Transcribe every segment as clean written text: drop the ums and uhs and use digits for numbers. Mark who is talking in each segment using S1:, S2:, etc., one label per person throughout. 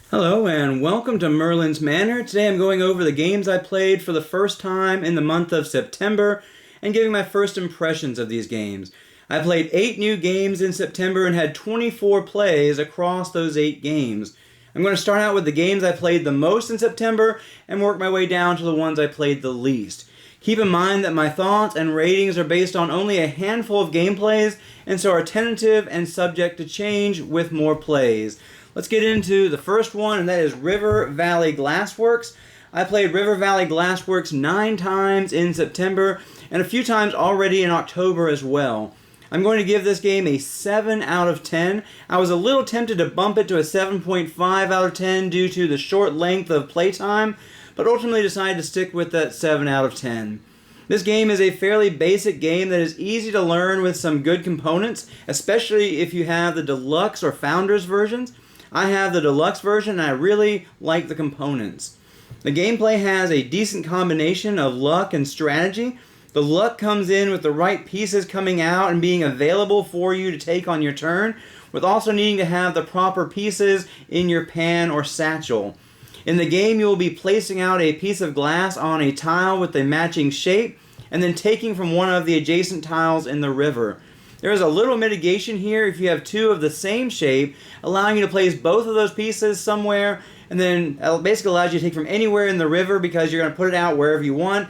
S1: Hello and welcome to Merlin's Manor. Today I'm going over the games I played for the first time in the month of September and giving my first impressions of these games. I played 8 new games in September and had 24 plays across those 8 games. I'm going to start out with the games I played the most in September and work my way down to the ones I played the least. Keep in mind that my thoughts and ratings are based on only a handful of gameplays and so are tentative and subject to change with more plays. Let's get into the first one, and that is River Valley Glassworks. I played River Valley Glassworks 9 times in September and a few times already in October as well. I'm going to give this game a 7 out of 10. I was a little tempted to bump it to a 7.5 out of 10 due to the short length of playtime, but ultimately decided to stick with that 7 out of 10. This game is a fairly basic game that is easy to learn with some good components, especially if you have the deluxe or founders versions. I have the deluxe version and I really like the components. The gameplay has a decent combination of luck and strategy. The luck comes in with the right pieces coming out and being available for you to take on your turn, with also needing to have the proper pieces in your pan or satchel. In the game, you will be placing out a piece of glass on a tile with a matching shape, and then taking from one of the adjacent tiles in the river. There is a little mitigation here if you have 2 of the same shape, allowing you to place both of those pieces somewhere, and then it basically allows you to take from anywhere in the river because you're going to put it out wherever you want,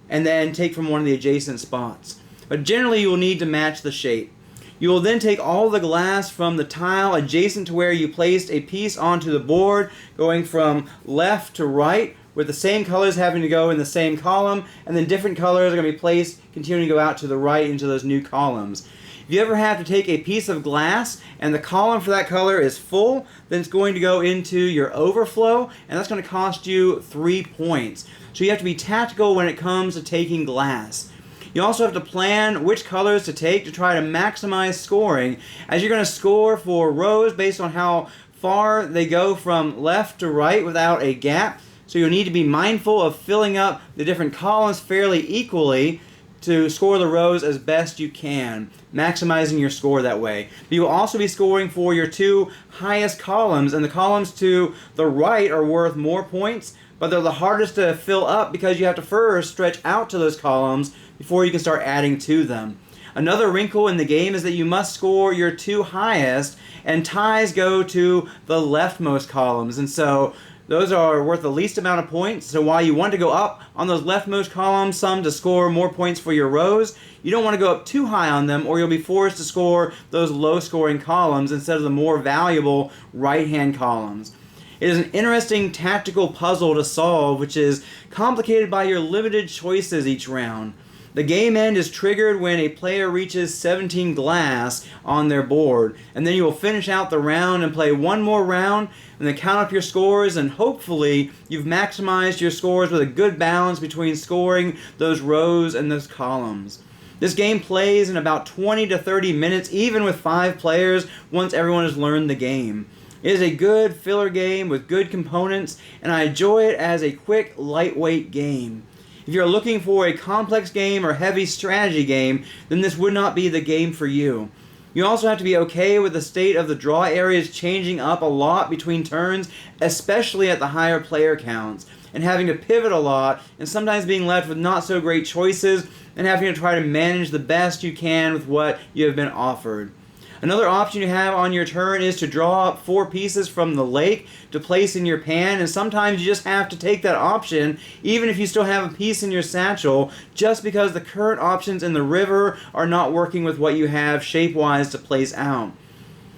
S1: and then take from one of the adjacent spots. But generally you will need to match the shape. You will then take all the glass from the tile adjacent to where you placed a piece onto the board, going from left to right, with the same colors having to go in the same column, and then different colors are going to be placed, continuing to go out to the right into those new columns. If you ever have to take a piece of glass and the column for that color is full, then it's going to go into your overflow, and that's going to cost you 3 points. So you have to be tactical when it comes to taking glass. You also have to plan which colors to take to try to maximize scoring, as you're going to score for rows based on how far they go from left to right without a gap. So you'll need to be mindful of filling up the different columns fairly equally to score the rows as best you can, maximizing your score that way. But you will also be scoring for your 2 highest columns, and the columns to the right are worth more points, but they're the hardest to fill up because you have to first stretch out to those columns before you can start adding to them. Another wrinkle in the game is that you must score your 2 highest, and ties go to the leftmost columns, and so those are worth the least amount of points. So while you want to go up on those leftmost columns some to score more points for your rows, you don't want to go up too high on them or you'll be forced to score those low scoring columns instead of the more valuable right hand columns. It is an interesting tactical puzzle to solve, which is complicated by your limited choices each round. The game end is triggered when a player reaches 17 glass on their board, and then you will finish out the round and play one more round, and then count up your scores, and hopefully you've maximized your scores with a good balance between scoring those rows and those columns. This game plays in about 20 to 30 minutes, even with 5 players, once everyone has learned the game. It is a good filler game with good components, and I enjoy it as a quick, lightweight game. If you're looking for a complex game or heavy strategy game, then this would not be the game for you. You also have to be okay with the state of the draw areas changing up a lot between turns, especially at the higher player counts, and having to pivot a lot, and sometimes being left with not so great choices, and having to try to manage the best you can with what you have been offered. Another option you have on your turn is to draw up 4 pieces from the lake to place in your pan, and sometimes you just have to take that option even if you still have a piece in your satchel, just because the current options in the river are not working with what you have shape-wise to place out.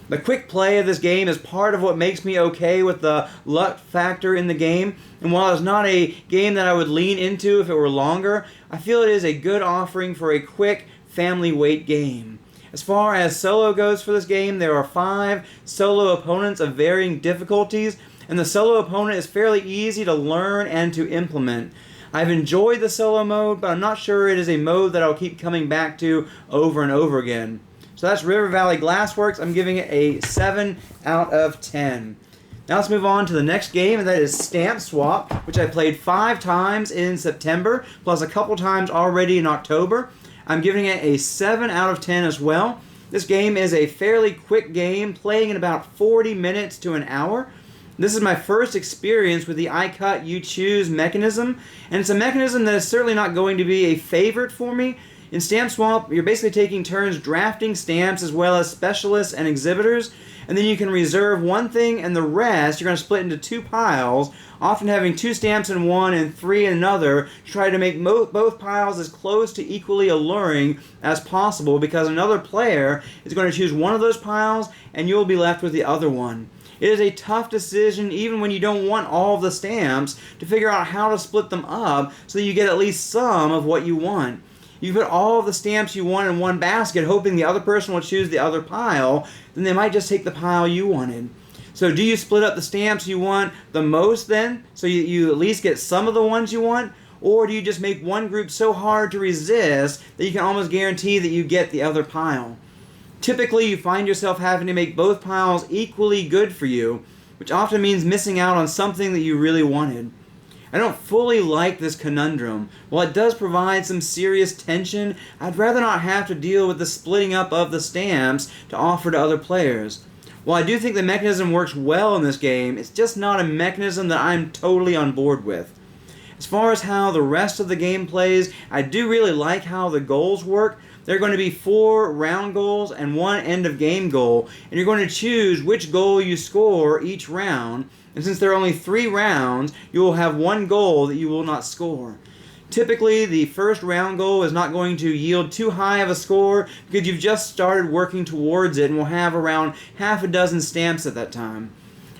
S1: The quick play of this game is part of what makes me okay with the luck factor in the game, and while it's not a game that I would lean into if it were longer, I feel it is a good offering for a quick family weight game. As far as solo goes for this game, there are 5 solo opponents of varying difficulties, and the solo opponent is fairly easy to learn and to implement. I've enjoyed the solo mode, but I'm not sure it is a mode that I'll keep coming back to over and over again. So that's River Valley Glassworks. I'm giving it a 7 out of 10. Now let's move on to the next game, and that is Stamp Swap, which I played 5 times in September, plus a couple times already in October. I'm giving it a 7 out of 10 as well. This game is a fairly quick game, playing in about 40 minutes to an hour. This is my first experience with the I cut, you choose mechanism, and it's a mechanism that is certainly not going to be a favorite for me. In Stamp Swap, you're basically taking turns drafting stamps as well as specialists and exhibitors, and then you can reserve one thing and the rest you're going to split into 2 piles, often having 2 stamps in one and 3 in another, to try to make both piles as close to equally alluring as possible, because another player is going to choose one of those piles and you'll be left with the other one. It is a tough decision, even when you don't want all of the stamps, to figure out how to split them up so that you get at least some of what you want. You put all of the stamps you want in one basket, hoping the other person will choose the other pile, then they might just take the pile you wanted. So do you split up the stamps you want the most then, so you at least get some of the ones you want? Or do you just make one group so hard to resist that you can almost guarantee that you get the other pile? Typically, you find yourself having to make both piles equally good for you, which often means missing out on something that you really wanted. I don't fully like this conundrum. While it does provide some serious tension, I'd rather not have to deal with the splitting up of the stamps to offer to other players. While I do think the mechanism works well in this game, it's just not a mechanism that I'm totally on board with. As far as how the rest of the game plays, I do really like how the goals work. There are going to be 4 round goals and 1 end of game goal, and you're going to choose which goal you score each round. And since there are only 3 rounds, you will have 1 goal that you will not score. Typically, the first round goal is not going to yield too high of a score because you've just started working towards it and will have around half a dozen stamps at that time.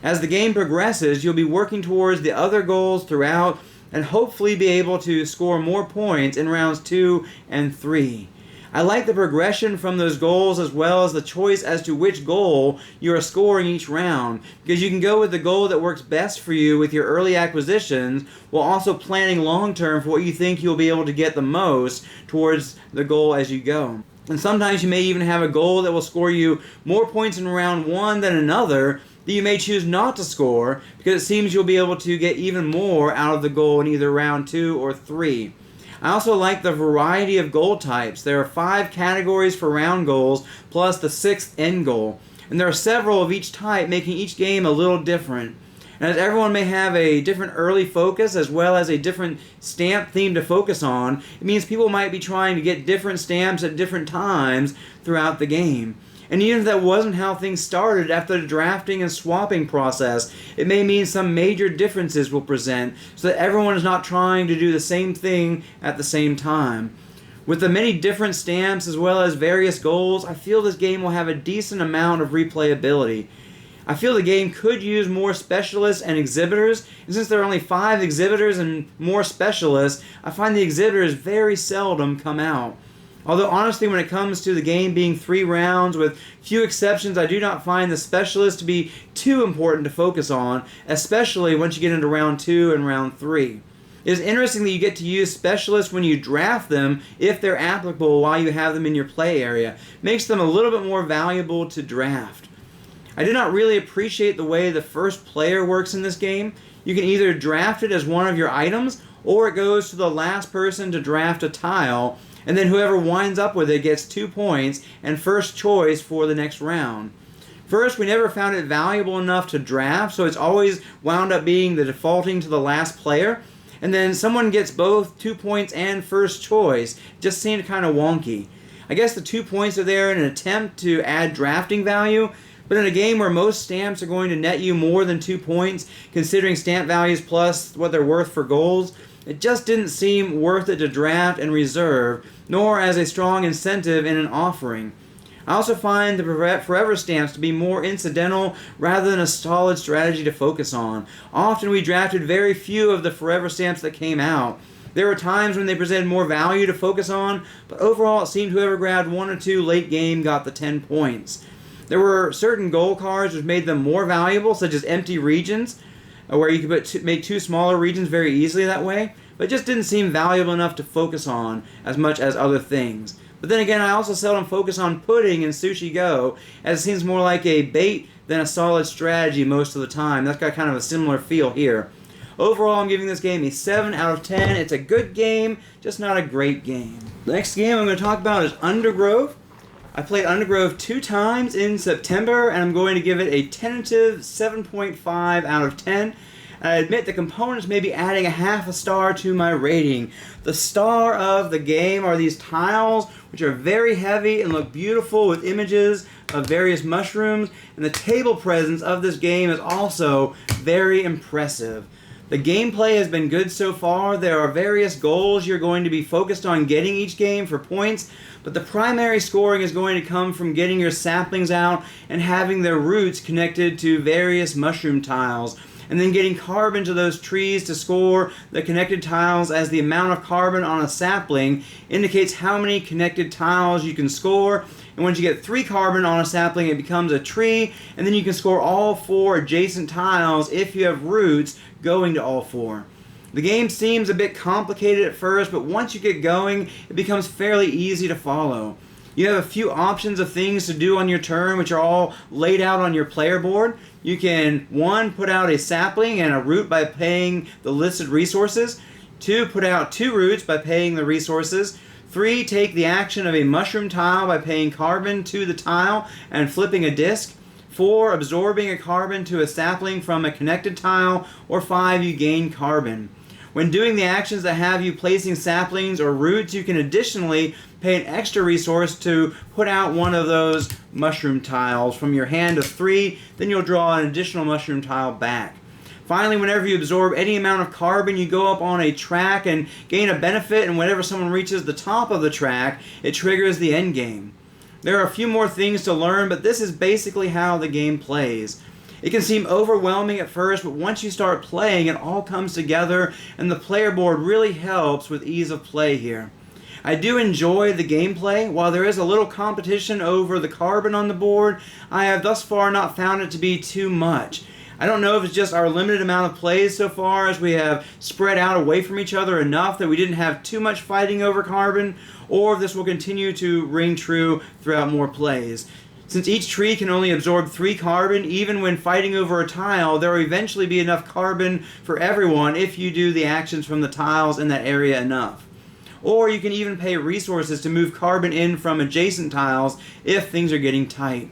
S1: As the game progresses, you'll be working towards the other goals throughout and hopefully be able to score more points in rounds 2 and 3. I like the progression from those goals as well as the choice as to which goal you are scoring each round, because you can go with the goal that works best for you with your early acquisitions while also planning long term for what you think you'll be able to get the most towards the goal as you go. And sometimes you may even have a goal that will score you more points in round 1 than another that you may choose not to score because it seems you'll be able to get even more out of the goal in either round 2 or 3. I also like the variety of goal types. There are 5 categories for round goals, plus the 6th end goal. And there are several of each type, making each game a little different. And as everyone may have a different early focus as well as a different stamp theme to focus on, it means people might be trying to get different stamps at different times throughout the game. And even if that wasn't how things started after the drafting and swapping process, it may mean some major differences will present so that everyone is not trying to do the same thing at the same time. With the many different stamps as well as various goals, I feel this game will have a decent amount of replayability. I feel the game could use more specialists and exhibitors, and since there are only 5 exhibitors and more specialists, I find the exhibitors very seldom come out. Although honestly, when it comes to the game being 3 rounds, with few exceptions, I do not find the specialists to be too important to focus on, especially once you get into round 2 and round 3. It is interesting that you get to use specialists when you draft them if they're applicable while you have them in your play area. It makes them a little bit more valuable to draft. I do not really appreciate the way the first player works in this game. You can either draft it as one of your items, or it goes to the last person to draft a tile, and then whoever winds up with it gets 2 points and first choice for the next round. First, we never found it valuable enough to draft, so it's always wound up being the defaulting to the last player, and then someone gets both 2 points and first choice. It just seemed kind of wonky. I guess the 2 points are there in an attempt to add drafting value, but in a game where most stamps are going to net you more than 2 points, considering stamp values plus what they're worth for goals, it just didn't seem worth it to draft and reserve, nor as a strong incentive in an offering. I also find the forever stamps to be more incidental rather than a solid strategy to focus on. Often we drafted very few of the forever stamps that came out. There were times when they presented more value to focus on, but overall it seemed whoever grabbed 1 or 2 late game got the 10 points. There were certain goal cards which made them more valuable, such as empty regions, where you could make 2 smaller regions very easily that way, but it just didn't seem valuable enough to focus on as much as other things. But then again, I also seldom focus on pudding in Sushi Go, as it seems more like a bait than a solid strategy most of the time. That's got kind of a similar feel here. Overall, I'm giving this game a 7 out of 10. It's a good game, just not a great game. The next game I'm going to talk about is Undergrove. I played Undergrove 2 times in September, and I'm going to give it a tentative 7.5 out of 10. I admit the components may be adding a half a star to my rating. The star of the game are these tiles, which are very heavy and look beautiful with images of various mushrooms, and the table presence of this game is also very impressive. The gameplay has been good so far. There are various goals you're going to be focused on getting each game for points, but the primary scoring is going to come from getting your saplings out and having their roots connected to various mushroom tiles, and then getting carbon to those trees to score the connected tiles, as the amount of carbon on a sapling indicates how many connected tiles you can score. And once you get 3 carbon on a sapling, it becomes a tree, and then you can score all 4 adjacent tiles if you have roots going to all 4. The game seems a bit complicated at first, but once you get going, it becomes fairly easy to follow. You have a few options of things to do on your turn, which are all laid out on your player board. You can, 1, put out a sapling and a root by paying the listed resources. 2, put out 2 roots by paying the resources. 3, take the action of a mushroom tile by paying carbon to the tile and flipping a disc. 4, absorbing a carbon to a sapling from a connected tile. Or 5, you gain carbon. When doing the actions that have you placing saplings or roots, you can additionally pay an extra resource to put out one of those mushroom tiles from your hand of 3, then you'll draw an additional mushroom tile back. Finally, whenever you absorb any amount of carbon, you go up on a track and gain a benefit, and whenever someone reaches the top of the track, it triggers the end game. There are a few more things to learn, but this is basically how the game plays. It can seem overwhelming at first, but once you start playing, it all comes together, and the player board really helps with ease of play here. I do enjoy the gameplay. While there is a little competition over the carbon on the board, I have thus far not found it to be too much. I don't know if it's just our limited amount of plays so far, as we have spread out away from each other enough that we didn't have too much fighting over carbon, or if this will continue to ring true throughout more plays. Since each tree can only absorb 3 carbon, even when fighting over a tile, there will eventually be enough carbon for everyone if you do the actions from the tiles in that area enough. Or you can even pay resources to move carbon in from adjacent tiles if things are getting tight.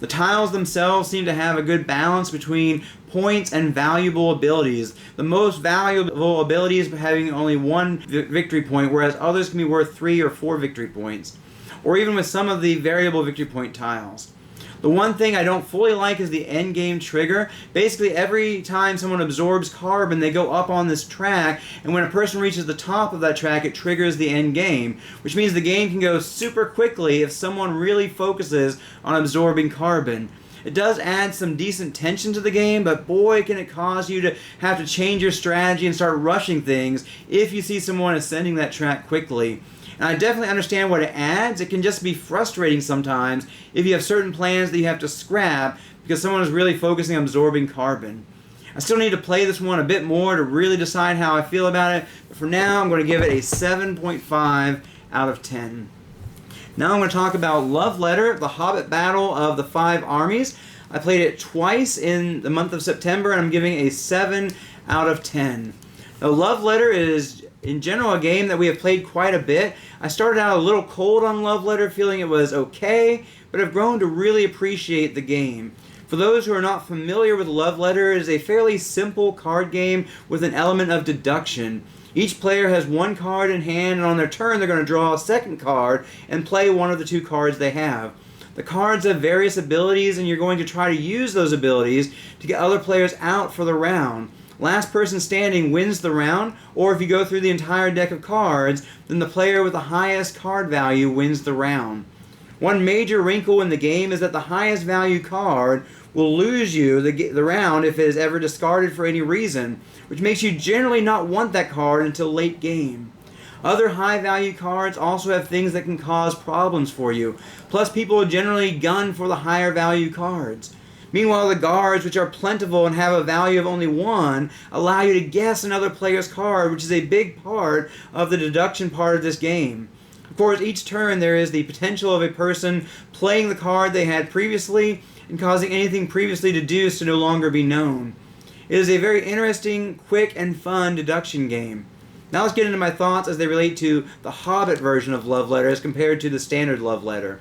S1: The tiles themselves seem to have a good balance between points and valuable abilities. The most valuable abilities having only 1 victory point, whereas others can be worth 3 or 4 victory points. Or even with some of the variable victory point tiles. The one thing I don't fully like is the end game trigger. Basically, every time someone absorbs carbon, they go up on this track, and when a person reaches the top of that track, it triggers the end game, which means the game can go super quickly if someone really focuses on absorbing carbon. It does add some decent tension to the game, but boy, can it cause you to have to change your strategy and start rushing things if you see someone ascending that track quickly. And I definitely understand what it adds. It can just be frustrating sometimes if you have certain plans that you have to scrap because someone is really focusing on absorbing carbon. I still need to play this one a bit more to really decide how I feel about it, but for now I'm going to give it a 7.5 out of 10. Now I'm going to talk about Love Letter, the Hobbit Battle of the 5 Armies. I played it twice in the month of September, and I'm giving a 7 out of 10. Now, Love Letter is, in general, a game that we have played quite a bit. I started out a little cold on Love Letter, feeling it was okay, but I've grown to really appreciate the game. For those who are not familiar with Love Letter, it is a fairly simple card game with an element of deduction. Each player has 1 card in hand, and on their turn they're going to draw a second card and play one of the 2 cards they have. The cards have various abilities, and you're going to try to use those abilities to get other players out for the round. Last person standing wins the round, or if you go through the entire deck of cards, then the player with the highest card value wins the round. One major wrinkle in the game is that the highest value card will lose you the round if it is ever discarded for any reason, which makes you generally not want that card until late game. Other high value cards also have things that can cause problems for you, plus people generally gun for the higher value cards. Meanwhile, the guards, which are plentiful and have a value of only 1, allow you to guess another player's card, which is a big part of the deduction part of this game. Of course, each turn there is the potential of a person playing the card they had previously and causing anything previously deduced to no longer be known. It is a very interesting, quick, and fun deduction game. Now let's get into my thoughts as they relate to the Hobbit version of Love Letter as compared to the standard Love Letter.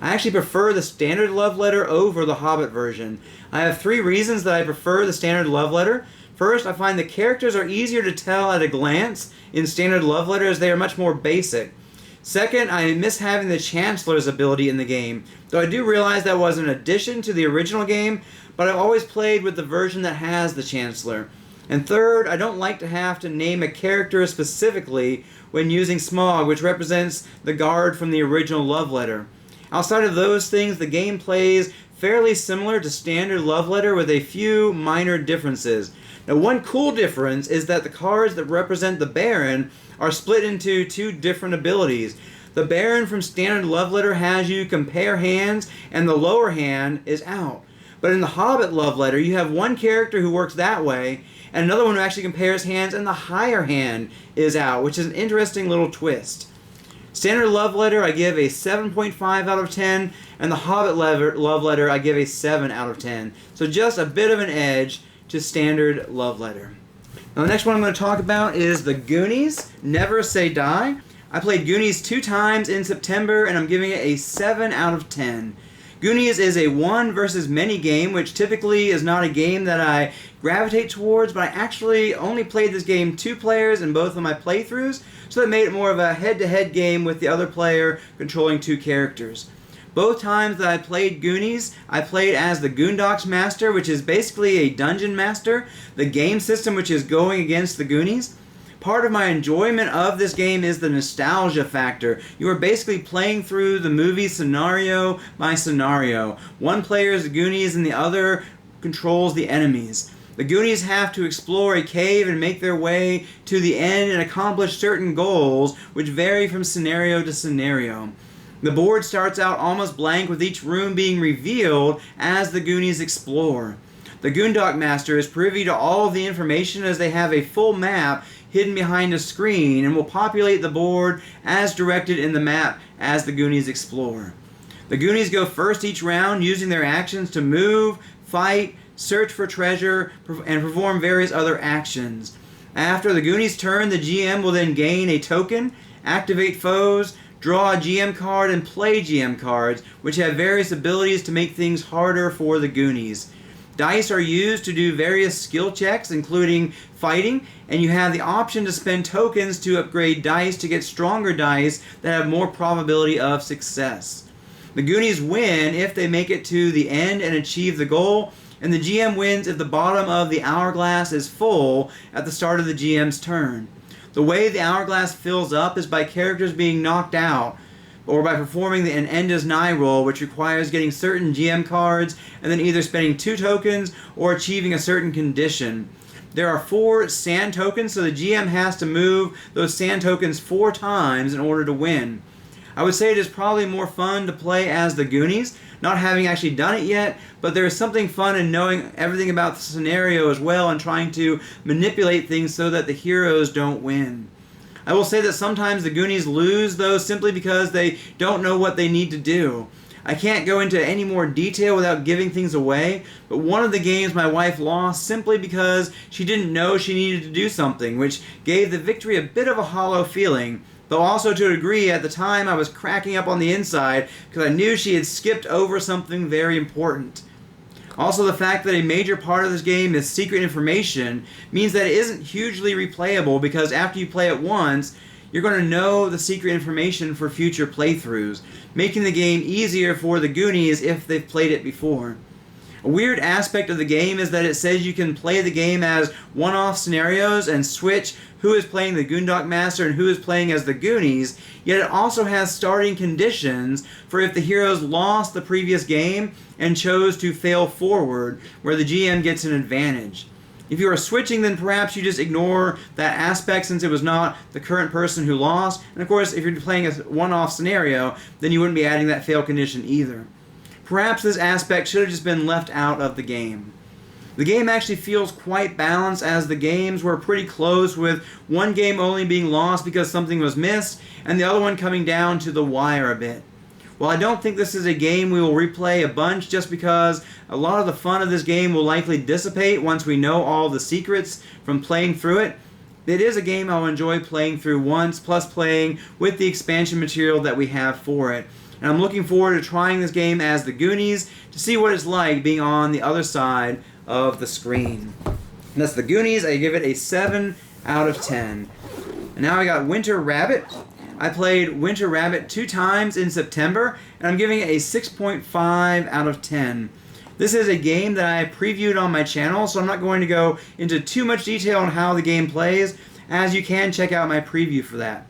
S1: I actually prefer the standard love letter over the Hobbit version. I have 3 reasons that I prefer the standard love letter. First, I find the characters are easier to tell at a glance in standard love letters. They are much more basic. Second, I miss having the Chancellor's ability in the game, though I do realize that was an addition to the original game, but I've always played with the version that has the Chancellor. And third, I don't like to have to name a character specifically when using Smog, which represents the guard from the original love letter. Outside of those things, the game plays fairly similar to standard love letter with a few minor differences. Now, one cool difference is that the cards that represent the Baron are split into 2 different abilities. The Baron from standard love letter has you compare hands, and the lower hand is out. But in the Hobbit love letter, you have one character who works that way, and another one who actually compares hands, and the higher hand is out, which is an interesting little twist. Standard love letter, I give a 7.5 out of 10, and the Hobbit love letter, I give a 7 out of 10. So just a bit of an edge to standard love letter. Now the next one I'm going to talk about is the Goonies, Never Say Die. I played Goonies 2 times in September, and I'm giving it a 7 out of 10. Goonies is a one versus many game, which typically is not a game that I gravitate towards, but I actually only played this game 2 players in both of my playthroughs, so that made it more of a head-to-head game with the other player controlling 2 characters. Both times that I played Goonies, I played as the Goondocks Master, which is basically a dungeon master, the game system which is going against the Goonies. Part of my enjoyment of this game is the nostalgia factor. You are basically playing through the movie scenario by scenario. One player is the Goonies and the other controls the enemies. The Goonies have to explore a cave and make their way to the end and accomplish certain goals, which vary from scenario to scenario. The board starts out almost blank, with each room being revealed as the Goonies explore. The Goondock Master is privy to all of the information, as they have a full map hidden behind a screen and will populate the board as directed in the map as the Goonies explore. The Goonies go first each round, using their actions to move, fight, search for treasure, and perform various other actions. After the Goonies' turn, the GM will then gain a token, activate foes, draw a GM card, and play GM cards, which have various abilities to make things harder for the Goonies. Dice are used to do various skill checks, including fighting, and you have the option to spend tokens to upgrade dice to get stronger dice that have more probability of success. The Goonies win if they make it to the end and achieve the goal, and the GM wins if the bottom of the hourglass is full at the start of the GM's turn. The way the hourglass fills up is by characters being knocked out, or by performing an End is Nigh roll, which requires getting certain GM cards and then either spending 2 tokens or achieving a certain condition. There are 4 sand tokens, so the GM has to move those sand tokens 4 times in order to win. I would say it is probably more fun to play as the Goonies, not having actually done it yet, but there is something fun in knowing everything about the scenario as well and trying to manipulate things so that the heroes don't win. I will say that sometimes the Goonies lose, though, simply because they don't know what they need to do. I can't go into any more detail without giving things away, but one of the games my wife lost simply because she didn't know she needed to do something, which gave the victory a bit of a hollow feeling, though also to a degree at the time I was cracking up on the inside because I knew she had skipped over something very important. Also, the fact that a major part of this game is secret information means that it isn't hugely replayable, because after you play it once, you're going to know the secret information for future playthroughs, making the game easier for the Goonies if they've played it before. A weird aspect of the game is that it says you can play the game as one-off scenarios and switch who is playing the Goondock Master and who is playing as the Goonies, yet it also has starting conditions for if the heroes lost the previous game and chose to fail forward, where the GM gets an advantage. If you are switching, then perhaps you just ignore that aspect since it was not the current person who lost, and of course if you're playing a one-off scenario, then you wouldn't be adding that fail condition either. Perhaps this aspect should have just been left out of the game. The game actually feels quite balanced, as the games were pretty close, with one game only being lost because something was missed, and the other one coming down to the wire a bit. While I don't think this is a game we will replay a bunch, just because a lot of the fun of this game will likely dissipate once we know all the secrets from playing through it, it is a game I'll enjoy playing through once, plus playing with the expansion material that we have for it. and I'm looking forward to trying this game as the Goonies to see what it's like being on the other side of the screen. And that's the Goonies. I give it a 7 out of 10. And now I got Winter Rabbit. I played Winter Rabbit 2 times in September, and I'm giving it a 6.5 out of 10. This is a game that I previewed on my channel, so I'm not going to go into too much detail on how the game plays, as you can check out my preview for that.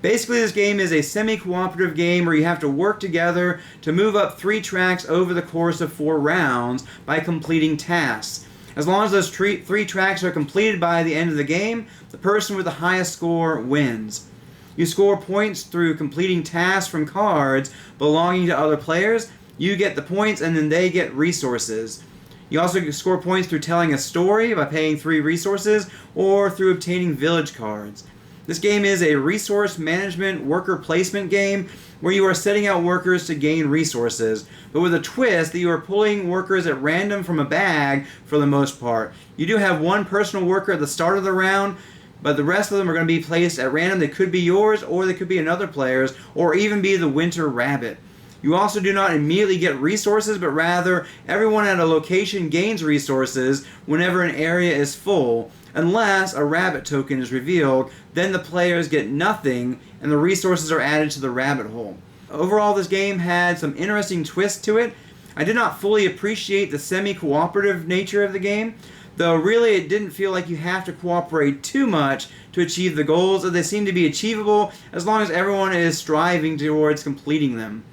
S1: Basically, this game is a semi-cooperative game where you have to work together to move up 3 tracks over the course of 4 rounds by completing tasks. As long as those 3 tracks are completed by the end of the game, the person with the highest score wins. You score points through completing tasks from cards belonging to other players. You get the points and then they get resources. You also score points through telling a story by paying 3 resources or through obtaining village cards. This game is a resource management worker placement game where you are setting out workers to gain resources, but with a twist that you are pulling workers at random from a bag for the most part. You do have one personal worker at the start of the round, but the rest of them are going to be placed at random. They could be yours, or they could be another player's, or even be the Winter Rabbit. You also do not immediately get resources, but rather everyone at a location gains resources whenever an area is full, unless a rabbit token is revealed. Then the players get nothing, and the resources are added to the rabbit hole. Overall, this game had some interesting twists to it. I did not fully appreciate the semi-cooperative nature of the game, though really it didn't feel like you have to cooperate too much to achieve the goals, as they seem to be achievable as long as everyone is striving towards completing them.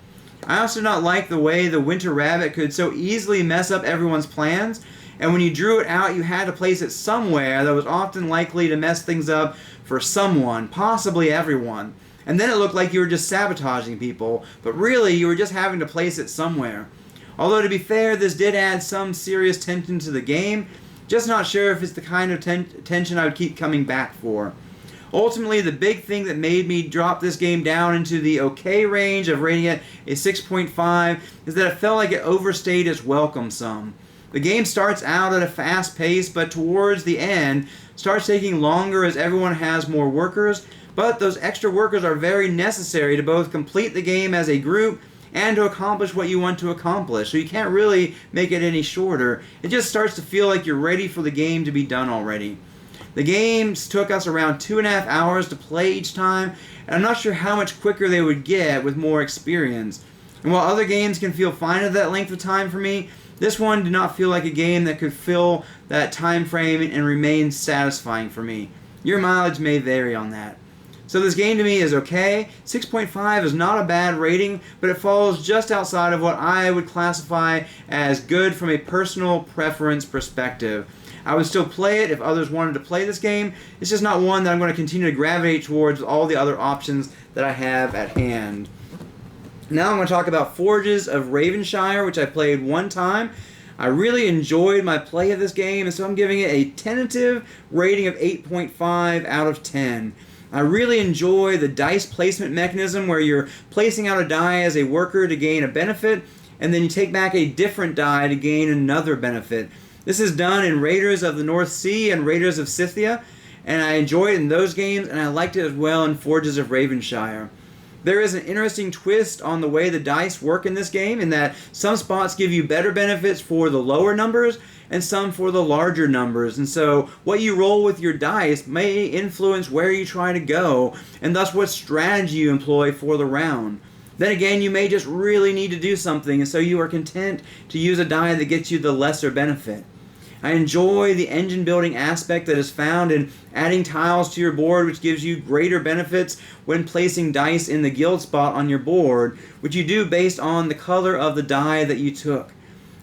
S1: I also did not like the way the Winter Rabbit could so easily mess up everyone's plans, and when you drew it out, you had to place it somewhere that was often likely to mess things up for someone, possibly everyone. And then it looked like you were just sabotaging people, but really you were just having to place it somewhere. Although to be fair, this did add some serious tension to the game, just not sure if it's the kind of tension I would keep coming back for. Ultimately, the big thing that made me drop this game down into the okay range of rating it a 6.5 is that it felt like it overstayed its welcome some. The game starts out at a fast pace, but towards the end starts taking longer as everyone has more workers, but those extra workers are very necessary to both complete the game as a group and to accomplish what you want to accomplish, so you can't really make it any shorter. It just starts to feel like you're ready for the game to be done already. The games took us around 2.5 hours to play each time, and I'm not sure how much quicker they would get with more experience. And while other games can feel fine at that length of time for me, this one did not feel like a game that could fill that time frame and remain satisfying for me. Your mileage may vary on that. So this game to me is okay. 6.5 is not a bad rating, but it falls just outside of what I would classify as good from a personal preference perspective. I would still play it if others wanted to play this game. It's just not one that I'm going to continue to gravitate towards with all the other options that I have at hand. Now I'm going to talk about Forges of Ravenshire, which I played 1 time. I really enjoyed my play of this game, and so I'm giving it a tentative rating of 8.5 out of 10. I really enjoy the dice placement mechanism where you're placing out a die as a worker to gain a benefit, and then you take back a different die to gain another benefit. This is done in Raiders of the North Sea and Raiders of Scythia, and I enjoyed it in those games, and I liked it as well in Forges of Ravenshire. There is an interesting twist on the way the dice work in this game, in that some spots give you better benefits for the lower numbers and some for the larger numbers. And so what you roll with your dice may influence where you try to go, and thus what strategy you employ for the round. Then again, you may just really need to do something, and so you are content to use a die that gets you the lesser benefit. I enjoy the engine building aspect that is found in adding tiles to your board, which gives you greater benefits when placing dice in the guild spot on your board, which you do based on the color of the die that you took.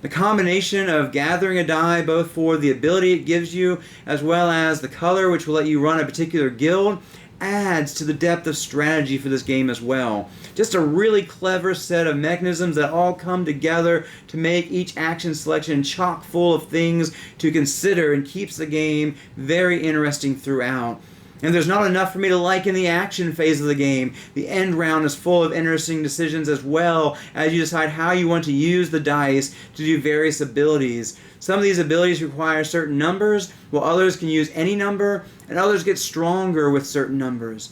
S1: The combination of gathering a die both for the ability it gives you as well as the color which will let you run a particular guild adds to the depth of strategy for this game as well. Just a really clever set of mechanisms that all come together to make each action selection chock full of things to consider and keeps the game very interesting throughout. And there's not enough for me to like in the action phase of the game. The end round is full of interesting decisions as well as you decide how you want to use the dice to do various abilities. Some of these abilities require certain numbers, while others can use any number, and others get stronger with certain numbers.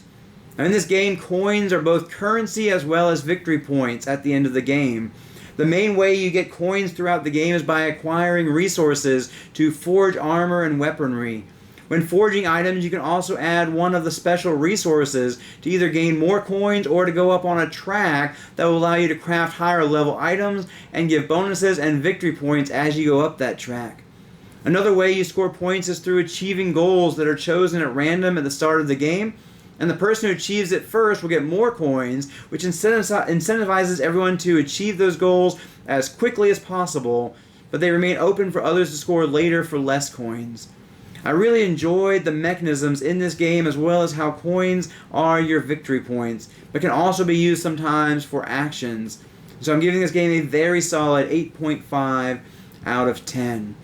S1: Now in this game, coins are both currency as well as victory points at the end of the game. The main way you get coins throughout the game is by acquiring resources to forge armor and weaponry. When forging items, you can also add one of the special resources to either gain more coins or to go up on a track that will allow you to craft higher level items and give bonuses and victory points as you go up that track. Another way you score points is through achieving goals that are chosen at random at the start of the game, and the person who achieves it first will get more coins, which incentivizes everyone to achieve those goals as quickly as possible, but they remain open for others to score later for less coins. I really enjoyed the mechanisms in this game, as well as how coins are your victory points, but can also be used sometimes for actions. So I'm giving this game a very solid 8.5 out of 10.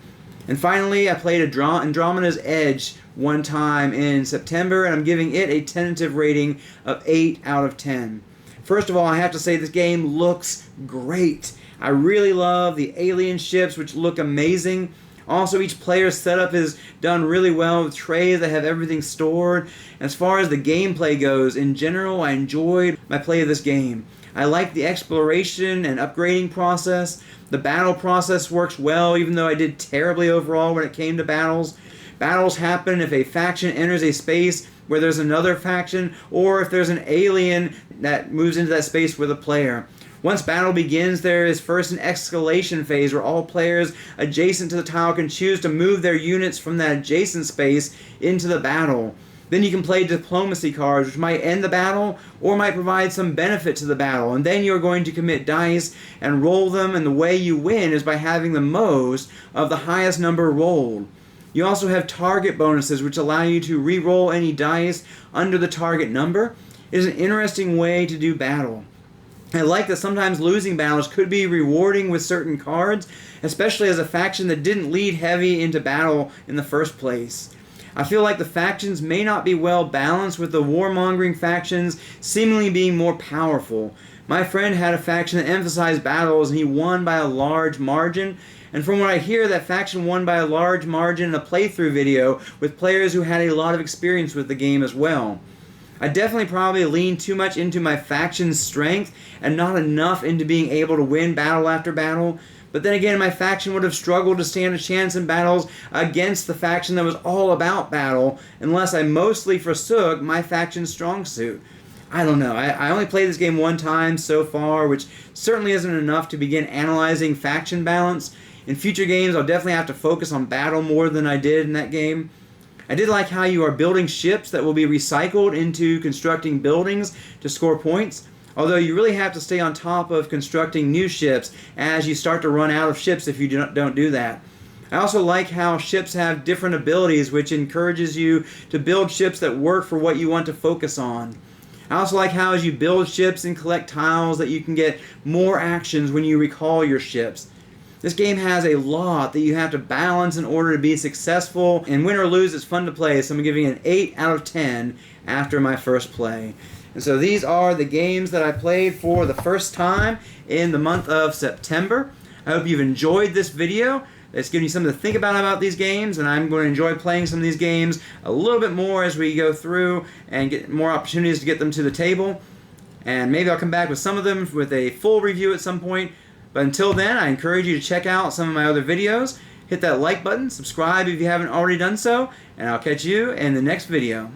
S1: And finally, I played Andromeda's Edge one time in September, and I'm giving it a tentative rating of 8 out of 10. First of all, I have to say this game looks great. I really love the alien ships, which look amazing. Also, each player's setup is done really well with trays that have everything stored. As far as the gameplay goes, in general, I enjoyed my play of this game. I like the exploration and upgrading process. The battle process works well, even though I did terribly overall when it came to battles. Battles happen if a faction enters a space where there's another faction, or if there's an alien that moves into that space with a player. Once battle begins, there is first an escalation phase where all players adjacent to the tile can choose to move their units from that adjacent space into the battle. Then you can play diplomacy cards, which might end the battle or might provide some benefit to the battle. And then you're going to commit dice and roll them, and the way you win is by having the most of the highest number rolled. You also have target bonuses, which allow you to re-roll any dice under the target number. It is an interesting way to do battle. I like that sometimes losing battles could be rewarding with certain cards, especially as a faction that didn't lead heavy into battle in the first place. I feel like the factions may not be well balanced, with the warmongering factions seemingly being more powerful. My friend had a faction that emphasized battles, and he won by a large margin. And from what I hear, that faction won by a large margin in a playthrough video with players who had a lot of experience with the game as well. I definitely probably leaned too much into my faction's strength and not enough into being able to win battle after battle. But then again, my faction would have struggled to stand a chance in battles against the faction that was all about battle, unless I mostly forsook my faction's strong suit. I don't know. I only played this game one time so far, which certainly isn't enough to begin analyzing faction balance. In future games, I'll definitely have to focus on battle more than I did in that game. I did like how you are building ships that will be recycled into constructing buildings to score points, although you really have to stay on top of constructing new ships as you start to run out of ships if you don't do that. I also like how ships have different abilities, which encourages you to build ships that work for what you want to focus on. I also like how as you build ships and collect tiles that you can get more actions when you recall your ships. This game has a lot that you have to balance in order to be successful, and win or lose, it's fun to play, so I'm giving it an 8 out of 10 after my first play. And so these are the games that I played for the first time in the month of September. I hope you've enjoyed this video. It's giving you something to think about these games, and I'm going to enjoy playing some of these games a little bit more as we go through and get more opportunities to get them to the table. And maybe I'll come back with some of them with a full review at some point. But until then, I encourage you to check out some of my other videos. Hit that like button, subscribe if you haven't already done so, and I'll catch you in the next video.